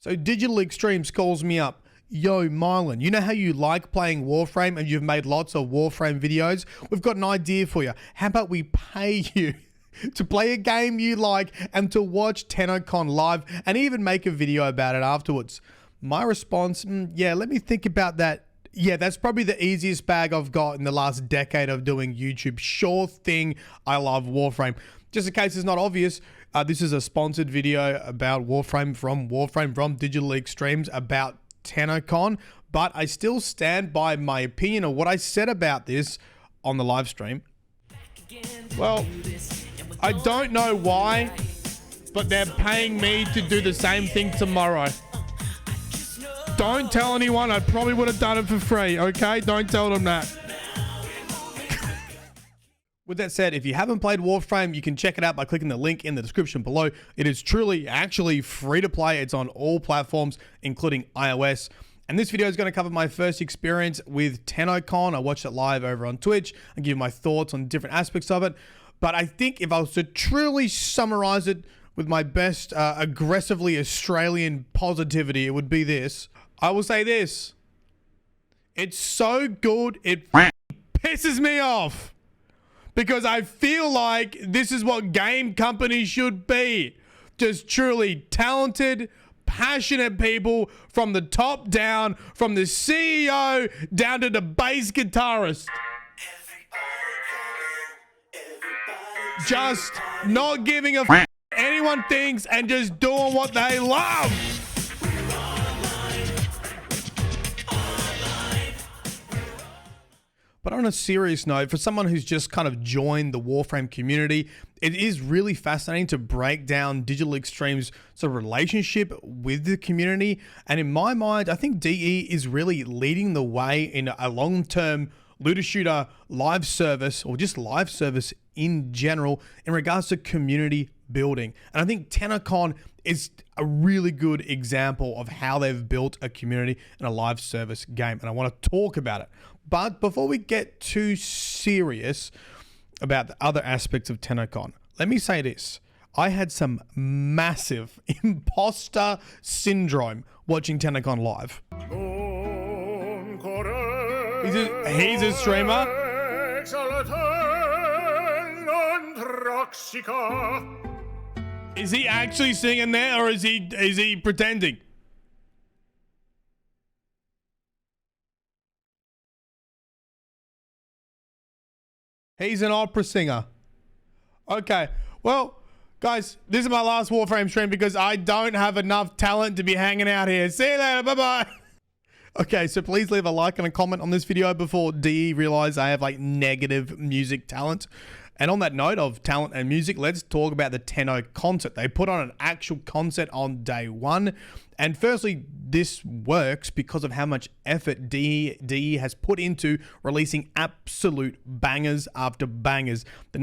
So Digital Extremes calls me up. Yo, Mylan, you know how you like playing Warframe and you've made lots of Warframe videos? We've got an idea for you. How about we pay you to play a game you like and to watch Tennocon live and even make a video about it afterwards? My response, yeah, let me think about that. Yeah, that's probably the easiest bag I've got in the last decade of doing YouTube. Sure thing, I love Warframe. Just in case it's not obvious, this is a sponsored video about Warframe from Digital Extremes about Tennocon, but I still stand by my opinion of what I said about this on the live stream. Well, I don't know why, but they're paying me to do the same thing tomorrow. Don't tell anyone. I probably would have done it for free, okay? Don't tell them that. With that said, if you haven't played Warframe, you can check it out by clicking the link in the description below. It is truly, actually free to play. It's on all platforms, including iOS. And this video is going to cover my first experience with Tennocon. I watched it live over on Twitch and give my thoughts on different aspects of it. But I think if I was to truly summarize it with my best aggressively Australian positivity, it would be this. I will say this. It's so good, it pisses me off. Because I feel like this is what game companies should be. Just truly talented, passionate people from the top down, from the CEO down to the bass guitarist. Just not giving a f anyone thinks and just doing what they love. But on a serious note, for someone who's just kind of joined the Warframe community, it is really fascinating to break down Digital Extremes' sort of relationship with the community. And in my mind, I think DE is really leading the way in a long-term looter shooter live service, or just live service in general, in regards to community building. And I think Tennocon is a really good example of how they've built a community in a live service game. And I want to talk about it. But before we get too serious about the other aspects of Tennocon, let me say this. I had some massive imposter syndrome watching Tennocon live. He's a streamer. Is he actually singing there, or is he pretending? He's an opera singer. Okay, well, guys, this is my last Warframe stream because I don't have enough talent to be hanging out here. See you later, bye-bye. Okay, so please leave a like and a comment on this video before DE realize I have like negative music talent. And on that note of talent and music, let's talk about the Tennocon Concert. They put on an actual concert on day one. And firstly, this works because of how much effort DE has put into releasing absolute bangers after bangers. They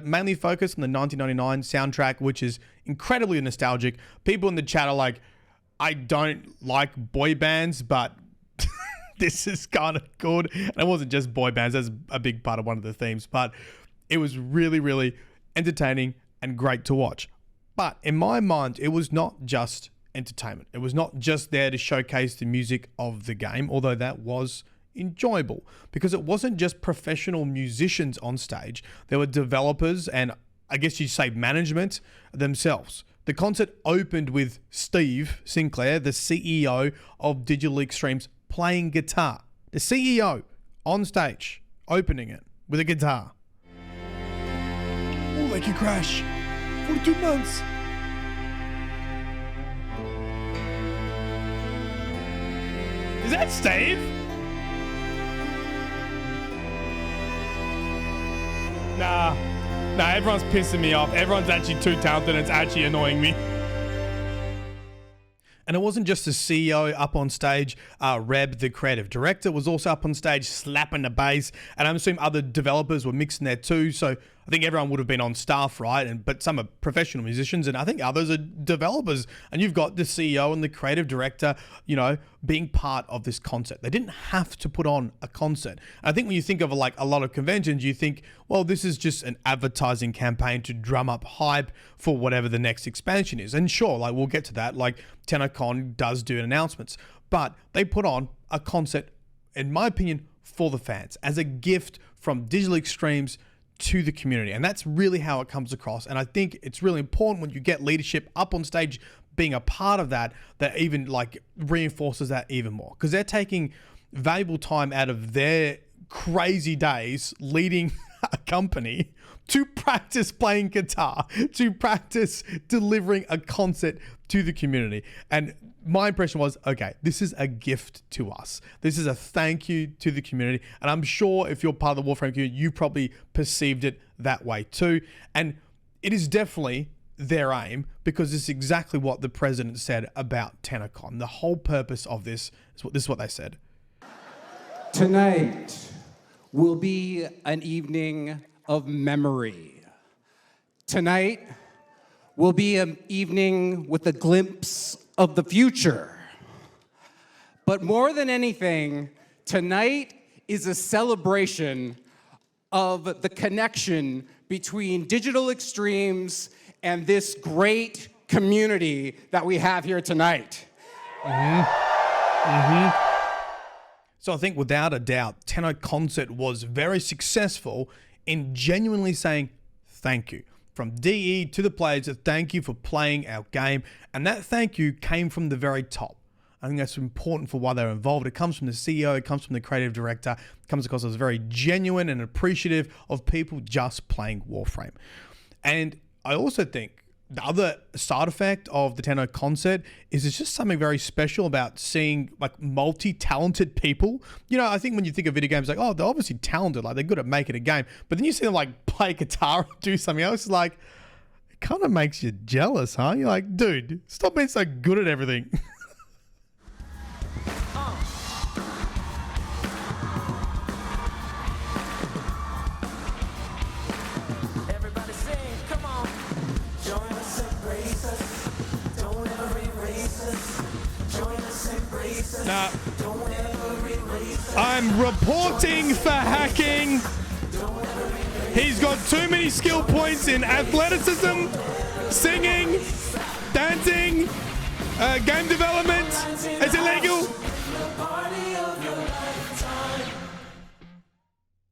mainly focus on the 1999 soundtrack, which is incredibly nostalgic. People in the chat are like, I don't like boy bands, but this is kind of good. And it wasn't just boy bands, that's a big part of one of the themes, but it was really, really entertaining and great to watch. But in my mind, it was not just entertainment. It was not just there to showcase the music of the game, although that was enjoyable, because it wasn't just professional musicians on stage. There were developers and I guess you'd say management themselves. The concert opened with Steve Sinclair, the CEO of Digital Extremes, playing guitar. The CEO on stage, opening it with a guitar. Oh, they could crash. 42 months. Is that Steve? Nah, everyone's pissing me off. Everyone's actually too talented. It's actually annoying me. And it wasn't just the CEO up on stage. Reb, the creative director, was also up on stage slapping the bass. And I'm assuming other developers were mixing there too. So I think everyone would have been on staff, right? But some are professional musicians, and I think others are developers. And you've got the CEO and the creative director, being part of this concert. They didn't have to put on a concert. And I think when you think of like a lot of conventions, you think, well, this is just an advertising campaign to drum up hype for whatever the next expansion is. And sure, like we'll get to that. Like Tennocon does do announcements, but they put on a concert, in my opinion, for the fans as a gift from Digital Extremes to the community. And that's really how it comes across. And I think it's really important when you get leadership up on stage being a part of that even like reinforces that even more, because they're taking valuable time out of their crazy days leading a company to practice playing guitar, to practice delivering a concert to the community. And my impression was, okay, this is a gift to us. This is a thank you to the community. And I'm sure if you're part of the Warframe community, you probably perceived it that way too. And it is definitely their aim, because this is exactly what the president said about Tennocon. The whole purpose of this is what they said. Tonight will be an evening of memory. Tonight will be an evening with a glimpse of the future. But more than anything, tonight is a celebration of the connection between Digital Extremes and this great community that we have here tonight. So I think without a doubt, Tennocon Concert was very successful in genuinely saying thank you. From DE to the players, a thank you for playing our game. And that thank you came from the very top. I think that's important for why they're involved. It comes from the CEO, it comes from the creative director, it comes across as very genuine and appreciative of people just playing Warframe. And I also think the other side effect of the Tennocon Concert is it's just something very special about seeing like multi-talented people. I think when you think of video games, like, oh, they're obviously talented, like they're good at making a game. But then you see them like play guitar or do something else, like it kind of makes you jealous, huh? You're like, dude, stop being so good at everything. Nah. I'm reporting for hacking. He's got too many skill points in athleticism, singing, dancing, game development. It's illegal.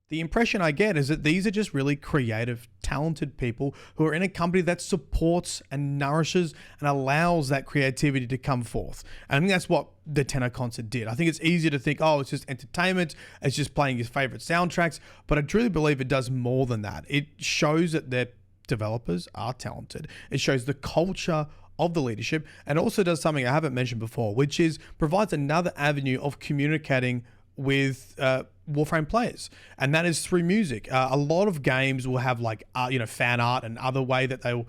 The impression I get is that these are just really creative, talented people who are in a company that supports and nourishes and allows that creativity to come forth. And I think that's what the Tennocon Concert did. I think it's easy to think, oh, it's just entertainment, it's just playing his favorite soundtracks, but I truly believe it does more than that. It shows that their developers are talented. It shows the culture of the leadership, and also does something I haven't mentioned before, which is provides another avenue of communicating with Warframe players, and that is through music. A lot of games will have like fan art and other way that they'll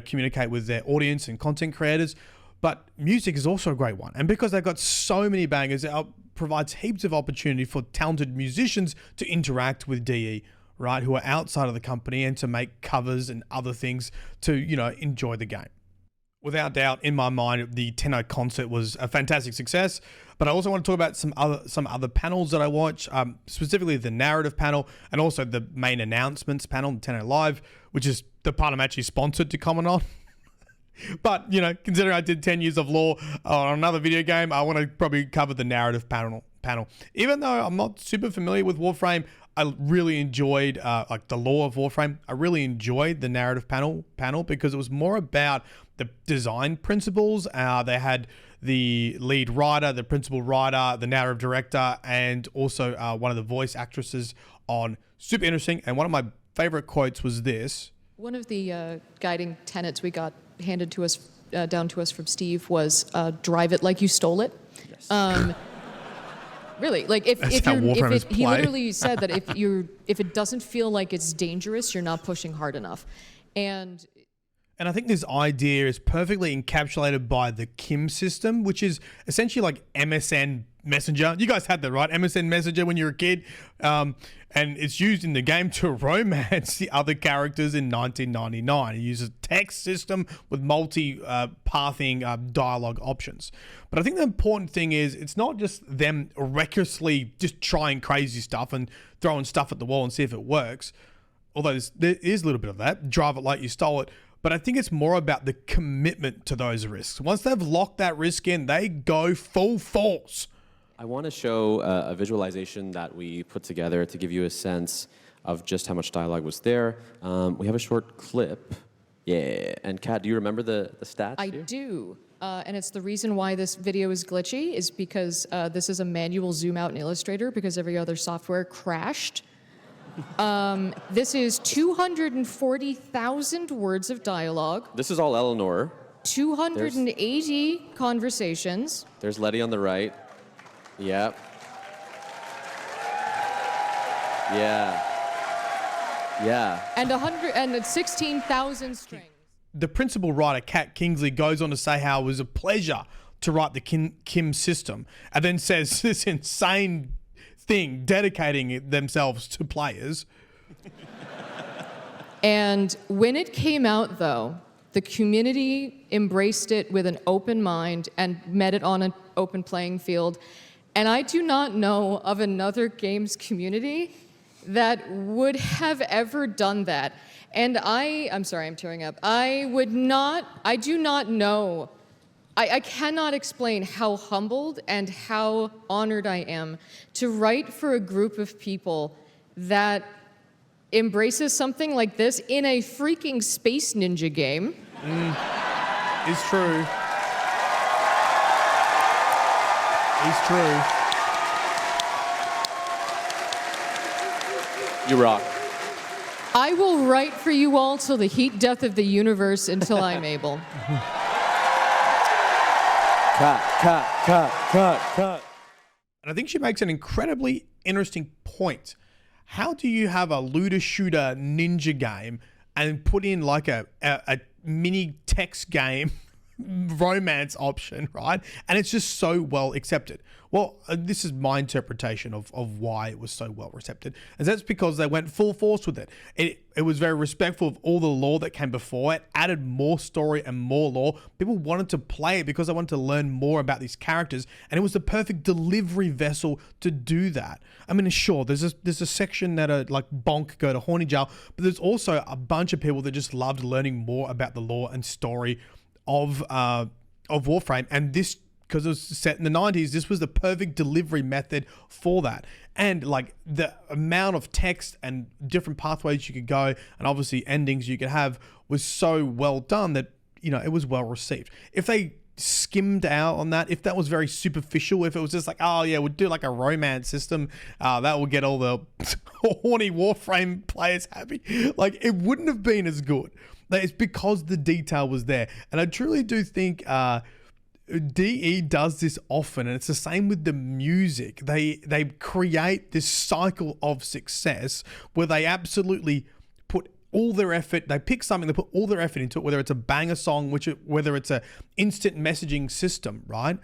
communicate with their audience and content creators, but music is also a great one. And because they've got so many bangers, it provides heaps of opportunity for talented musicians to interact with DE, right, who are outside of the company, and to make covers and other things to enjoy the game. Without doubt, in my mind, the Tennocon Concert was a fantastic success. But I also want to talk about some other panels that I watched, specifically the narrative panel and also the main announcements panel, the Tenno Live, which is the part I'm actually sponsored to comment on. But, considering I did 10 years of lore on another video game, I want to probably cover the narrative panel. Even though I'm not super familiar with Warframe, I really enjoyed like the lore of Warframe. I really enjoyed the narrative panel because it was more about the design principles. They had the lead writer, the principal writer, the narrative director, and also one of the voice actresses on. Super interesting. And one of my favorite quotes was this. One of the guiding tenets we got handed to us, down to us from Steve, was drive it like you stole it. Yes. Really, like he literally said that if it doesn't feel like it's dangerous, you're not pushing hard enough. And And I think this idea is perfectly encapsulated by the Kim system, which is essentially like MSN Messenger. You guys had that, right? MSN Messenger when you were a kid. And it's used in the game to romance the other characters in 1999. It uses a text system with multi-pathing dialogue options. But I think the important thing is it's not just them recklessly just trying crazy stuff and throwing stuff at the wall and see if it works. Although there is a little bit of that. Drive it like you stole it. But I think it's more about the commitment to those risks. Once they've locked that risk in, they go full force. I want to show a visualization that we put together to give you a sense of just how much dialogue was there. We have a short clip. Yeah. And Kat, do you remember the stats? I do. And it's the reason why this video is glitchy is because this is a manual zoom out in Illustrator because every other software crashed. This is 240,000 words of dialogue. This is all Eleanor. 280 conversations. There's Letty on the right. Yep. Yeah. And 16,000 strings. The principal writer, Kat Kingsley, goes on to say how it was a pleasure to write the Kim system, and then says this insane thing, dedicating themselves to players. And when it came out, though, the community embraced it with an open mind and met it on an open playing field. And I do not know of another games community that would have ever done that. And I'm sorry, I'm tearing up. I do not know. I cannot explain how humbled and how honored I am to write for a group of people that embraces something like this in a freaking Space Ninja game. It's true. It's true. You rock. I will write for you all till the heat death of the universe until I'm able. Cut. And I think she makes an incredibly interesting point. How do you have a looter shooter ninja game and put in like a mini text game romance option, right? And it's just so well accepted. Well, this is my interpretation of why it was so well accepted. And that's because they went full force with it. It was very respectful of all the lore that came before it, added more story and more lore. People wanted to play it because they wanted to learn more about these characters, and it was the perfect delivery vessel to do that. I mean, sure, there's a section that are like bonk, go to horny jail, but there's also a bunch of people that just loved learning more about the lore and story of Warframe, and this, because it was set in the 90s, this was the perfect delivery method for that. And like the amount of text and different pathways you could go, and obviously endings you could have, was so well done that, you know, it was well received. If they skimmed out on that, if that was very superficial, if it was just like, oh yeah, we'll do like a romance system, that will get all the horny Warframe players happy, like it wouldn't have been as good. It's because the detail was there. And I truly do think DE does this often, and it's the same with the music. They create this cycle of success where they absolutely put all their effort, they pick something, they put all their effort into it, whether it's a banger song, whether it's a instant messaging system, right?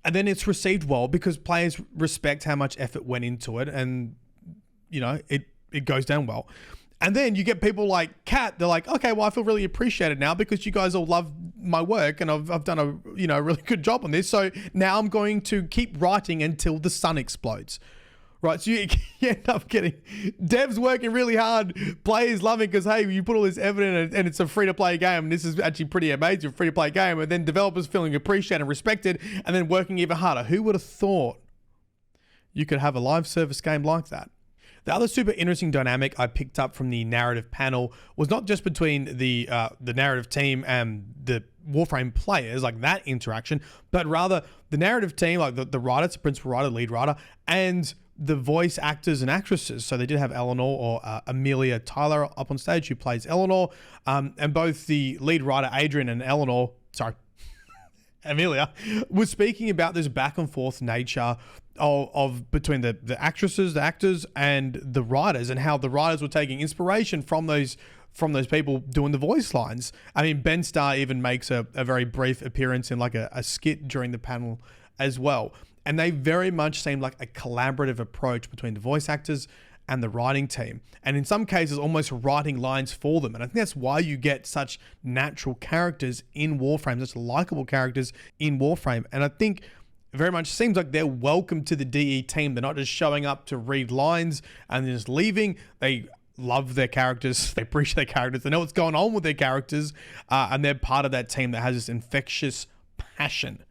And then it's received well because players respect how much effort went into it, and you know, it goes down well. And then you get people like Kat, they're like, okay, well, I feel really appreciated now because you guys all love my work and I've done a really good job on this. So now I'm going to keep writing until the sun explodes. Right, so you end up getting devs working really hard, players loving because, hey, you put all this effort in it and it's a free-to-play game, and this is actually pretty amazing, free-to-play game, and then developers feeling appreciated and respected and then working even harder. Who would have thought you could have a live service game like that? The other super interesting dynamic I picked up from the narrative panel was not just between the narrative team and the Warframe players, like that interaction, but rather the narrative team, like the writer, the principal writer, lead writer, and the voice actors and actresses. So they did have Eleanor, or Amelia Tyler, up on stage, who plays Eleanor, and both the lead writer, Adrian, and Amelia, was speaking about this back and forth nature of between the actresses, the actors, and the writers, and how the writers were taking inspiration from from those people doing the voice lines. I mean, Ben Starr even makes a very brief appearance in like a skit during the panel as well. And they very much seem like a collaborative approach between the voice actors and the writing team. And in some cases, almost writing lines for them. And I think that's why you get such natural characters in Warframe, such likable characters in Warframe. And I think very much seems like they're welcome to the DE team. They're not just showing up to read lines and then just leaving. They love their characters. They appreciate their characters. They know what's going on with their characters. And they're part of that team that has this infectious passion.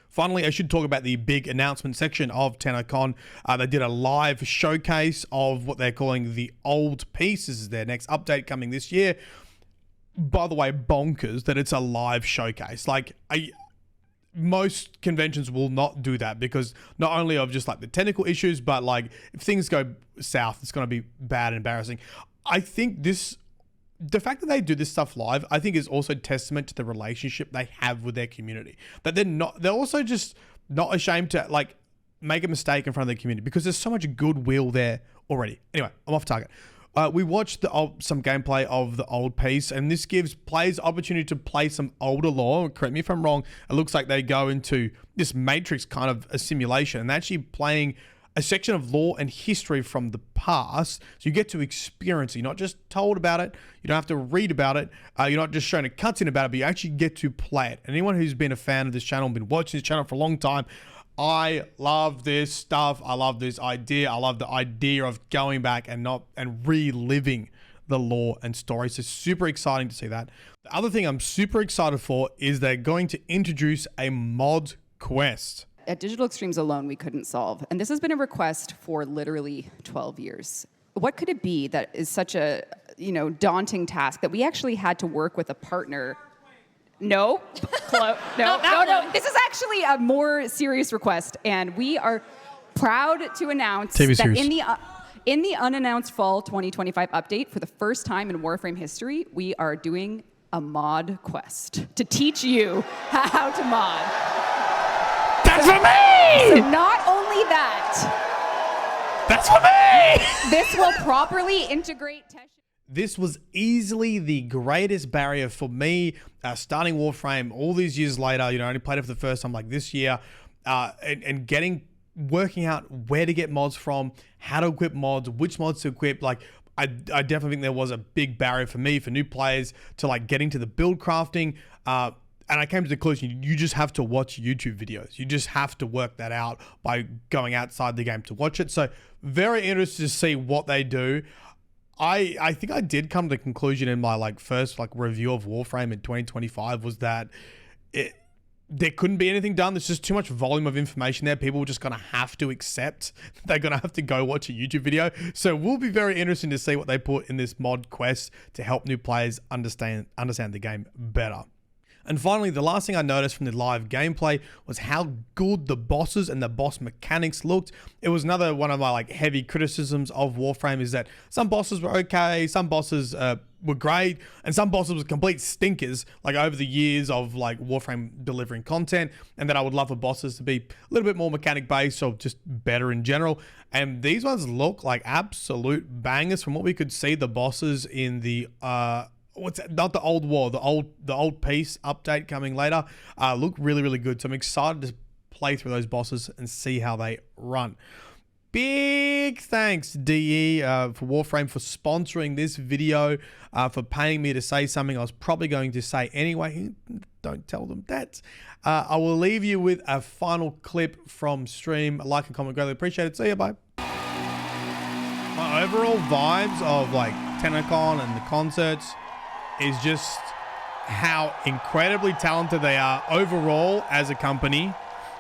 Finally, I should talk about the big announcement section of Tennocon. They did a live showcase of what they're calling the old piece. This is their next update coming this year. By the way, bonkers that it's a live showcase. Like, most conventions will not do that because not only of just like the technical issues, but like if things go south, it's going to be bad and embarrassing. I think the fact that they do this stuff live, I think is also testament to the relationship they have with their community. That they're also just not ashamed to like make a mistake in front of the community because there's so much goodwill there already. Anyway, I'm off target. We watched some gameplay of the old piece, and this gives players opportunity to play some older lore. Correct me if I'm wrong. It looks like they go into this Matrix kind of a simulation, and they're actually playing a section of lore and history from the past. So you get to experience it. You're not just told about it. You don't have to read about it. You're not just shown a cutscene about it, but you actually get to play it. And anyone who's been a fan of this channel, been watching this channel for a long time, I love this stuff. I love this idea. I love the idea of going back and reliving the lore and story. So super exciting to see that. The other thing I'm super excited for is they're going to introduce a mod quest. At Digital Extremes alone, we couldn't solve. And this has been a request for literally 12 years. What could it be that is such a, daunting task that we actually had to work with a partner? No. This is actually a more serious request, and we are proud to announce that in the unannounced fall 2025 update, for the first time in Warframe history, we are doing a mod quest to teach you how to mod. That's for me! So not only that. That's for me! This will properly integrate This was easily the greatest barrier for me starting Warframe all these years later. I only played it for the first time like this year, and working out where to get mods from, how to equip mods, which mods to equip. Like, I definitely think there was a big barrier for me, for new players, to like getting to the build crafting. And I came to the conclusion, you just have to watch YouTube videos. You just have to work that out by going outside the game to watch it. So very interested to see what they do. I think I did come to the conclusion in my first review of Warframe in 2025 was that there couldn't be anything done. There's just too much volume of information there. People are just going to have to accept they're going to have to go watch a YouTube video. So we'll be very interested to see what they put in this mod quest to help new players understand the game better. And finally, the last thing I noticed from the live gameplay was how good the bosses and the boss mechanics looked. It was another one of my heavy criticisms of Warframe, is that some bosses were okay, some bosses were great, and some bosses were complete stinkers, over the years of Warframe delivering content, and that I would love for bosses to be a little bit more mechanic based or just better in general. And these ones look like absolute bangers from what we could see. The bosses in the not the old war, the old piece update coming later, look really, really good. So I'm excited to play through those bosses and see how they run. Big thanks, DE, for Warframe, for sponsoring this video, for paying me to say something I was probably going to say anyway. Don't tell them that. I will leave you with a final clip from stream. Like and comment, greatly appreciate it. See you, bye. My overall vibes of Tennocon and the concerts is just how incredibly talented they are overall as a company,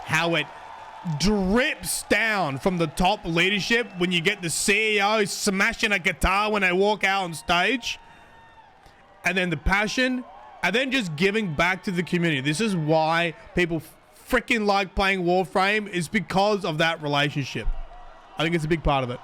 how it drips down from the top leadership when you get the CEO smashing a guitar when they walk out on stage, and then the passion, and then just giving back to the community. This is why people freaking like playing Warframe, is because of that relationship. I think it's a big part of it.